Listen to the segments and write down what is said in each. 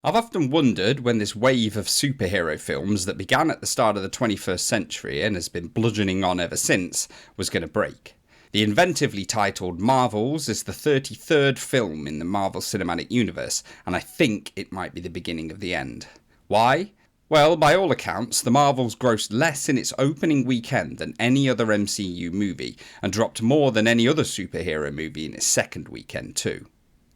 I've often wondered when this wave of superhero films that began at the start of the 21st century and has been bludgeoning on ever since was going to break. The inventively titled Marvels is the 33rd film in the Marvel Cinematic Universe, and I think it might be the beginning of the end. Why? Well, by all accounts, the Marvels grossed less in its opening weekend than any other MCU movie, and dropped more than any other superhero movie in its second weekend too.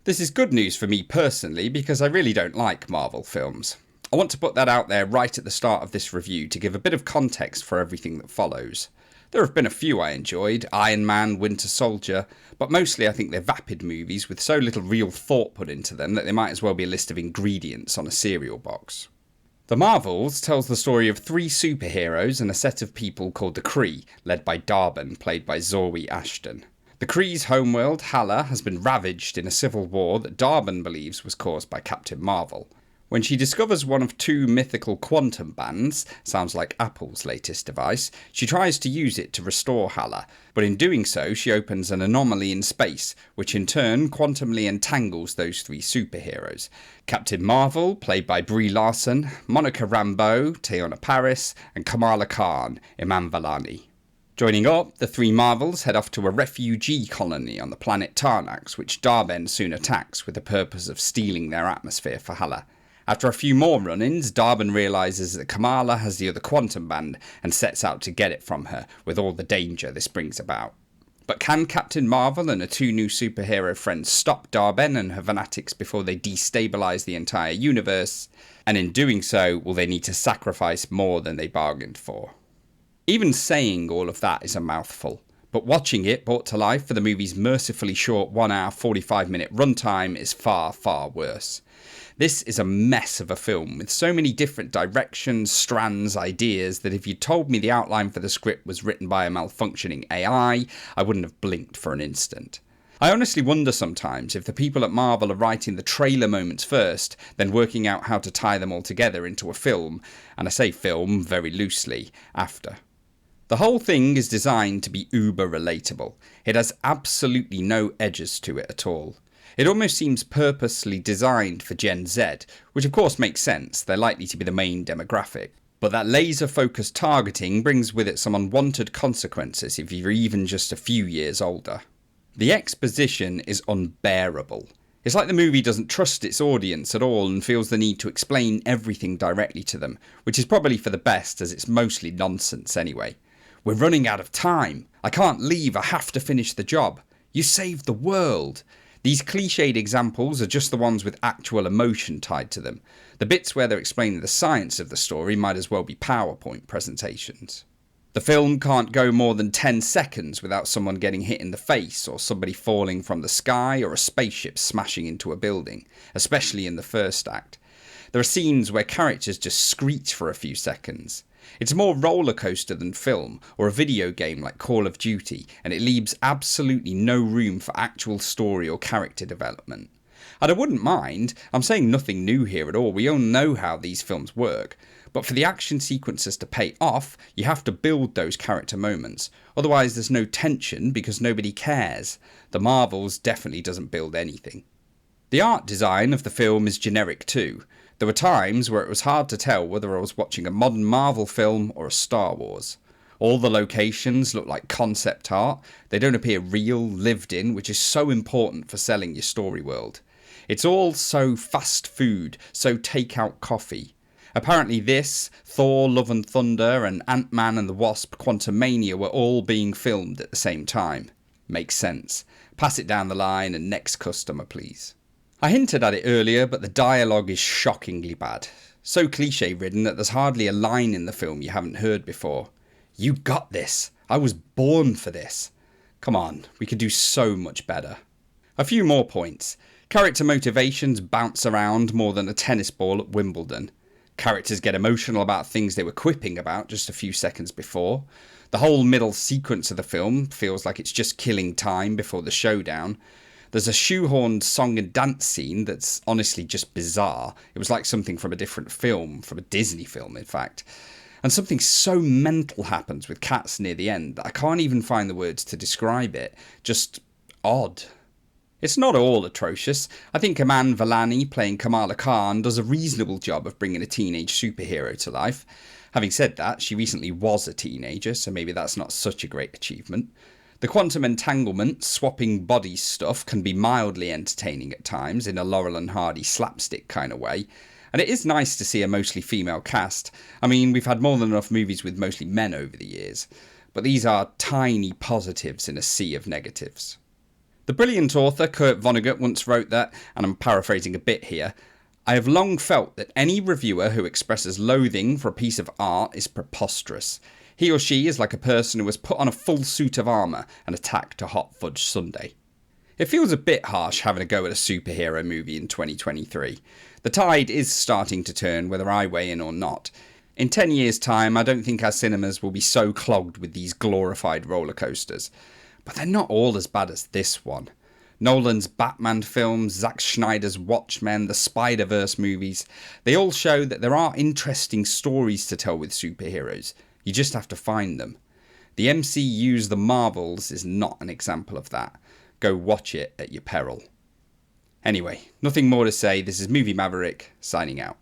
This is good news for me personally because I really don't like Marvel films. I want to put that out there right at the start of this review to give a bit of context for everything that follows. There have been a few I enjoyed, Iron Man, Winter Soldier, but mostly I think they're vapid movies with so little real thought put into them that they might as well be a list of ingredients on a cereal box. The Marvels tells the story of three superheroes and a set of people called the Kree, led by Darben, played by Zoe Ashton. The Kree's homeworld, Hala, has been ravaged in a civil war that Darben believes was caused by Captain Marvel. When she discovers one of two mythical quantum bands, sounds like Apple's latest device, she tries to use it to restore Hala, but in doing so she opens an anomaly in space, which in turn quantumly entangles those three superheroes. Captain Marvel, played by Brie Larson, Monica Rambeau, Teyonah Parris, and Kamala Khan, Iman Vellani. Joining up, the three Marvels head off to a refugee colony on the planet Tarnax, which Darben soon attacks with the purpose of stealing their atmosphere for Hala. After a few more run-ins, Darben realises that Kamala has the other quantum band and sets out to get it from her, with all the danger this brings about. But can Captain Marvel and her two new superhero friends stop Darben and her fanatics before they destabilise the entire universe? And in doing so, will they need to sacrifice more than they bargained for? Even saying all of that is a mouthful, but watching it brought to life for the movie's mercifully short 1 hour 45 minute runtime is far, far worse. This is a mess of a film with so many different directions, strands, ideas that if you told me the outline for the script was written by a malfunctioning AI, I wouldn't have blinked for an instant. I honestly wonder sometimes if the people at Marvel are writing the trailer moments first, then working out how to tie them all together into a film, and I say film very loosely, after. The whole thing is designed to be uber relatable. It has absolutely no edges to it at all. It almost seems purposely designed for Gen Z, which of course makes sense, they're likely to be the main demographic. But that laser-focused targeting brings with it some unwanted consequences if you're even just a few years older. The exposition is unbearable. It's like the movie doesn't trust its audience at all and feels the need to explain everything directly to them, which is probably for the best as it's mostly nonsense anyway. We're running out of time. I can't leave. I have to finish the job. You saved the world. These cliched examples are just the ones with actual emotion tied to them. The bits where they're explaining the science of the story might as well be PowerPoint presentations. The film can't go more than 10 seconds without someone getting hit in the face or somebody falling from the sky or a spaceship smashing into a building, especially in the first act. There are scenes where characters just screech for a few seconds. It's more roller coaster than film or a video game like Call of Duty, and it leaves absolutely no room for actual story or character development. And I wouldn't mind, I'm saying nothing new here at all, we all know how these films work, but for the action sequences to pay off, you have to build those character moments, otherwise there's no tension because nobody cares. The Marvels definitely doesn't build anything. The art design of the film is generic too. There were times where it was hard to tell whether I was watching a modern Marvel film or a Star Wars. All the locations look like concept art, they don't appear real, lived in, which is so important for selling your story world. It's all so fast food, so take-out coffee. Apparently this, Thor, Love and Thunder and Ant-Man and the Wasp Quantumania were all being filmed at the same time. Makes sense. Pass it down the line and next customer please. I hinted at it earlier, but the dialogue is shockingly bad. So cliche-ridden that there's hardly a line in the film you haven't heard before. You got this. I was born for this. Come on, we could do so much better. A few more points. Character motivations bounce around more than a tennis ball at Wimbledon. Characters get emotional about things they were quipping about just a few seconds before. The whole middle sequence of the film feels like it's just killing time before the showdown. There's a shoehorned song and dance scene that's honestly just bizarre. It was like something from a different film, from a Disney film in fact. And something so mental happens with cats near the end that I can't even find the words to describe it. Just odd. It's not all atrocious. I think Iman Vellani playing Kamala Khan does a reasonable job of bringing a teenage superhero to life. Having said that, she recently was a teenager, so maybe that's not such a great achievement. The quantum entanglement, swapping bodies stuff can be mildly entertaining at times in a Laurel and Hardy slapstick kind of way. And it is nice to see a mostly female cast. I mean, we've had more than enough movies with mostly men over the years. But these are tiny positives in a sea of negatives. The brilliant author Kurt Vonnegut once wrote that, and I'm paraphrasing a bit here, "I have long felt that any reviewer who expresses loathing for a piece of art is preposterous. He or she is like a person who has put on a full suit of armour and attacked a hot fudge sundae." It feels a bit harsh having a go at a superhero movie in 2023. The tide is starting to turn whether I weigh in or not. In 10 years' time, I don't think our cinemas will be so clogged with these glorified roller coasters. But they're not all as bad as this one. Nolan's Batman films, Zack Snyder's Watchmen, the Spider-Verse movies, they all show that there are interesting stories to tell with superheroes. You just have to find them. The MCU's The Marvels is not an example of that. Go watch it at your peril. Anyway, nothing more to say. This is Movie Maverick, signing out.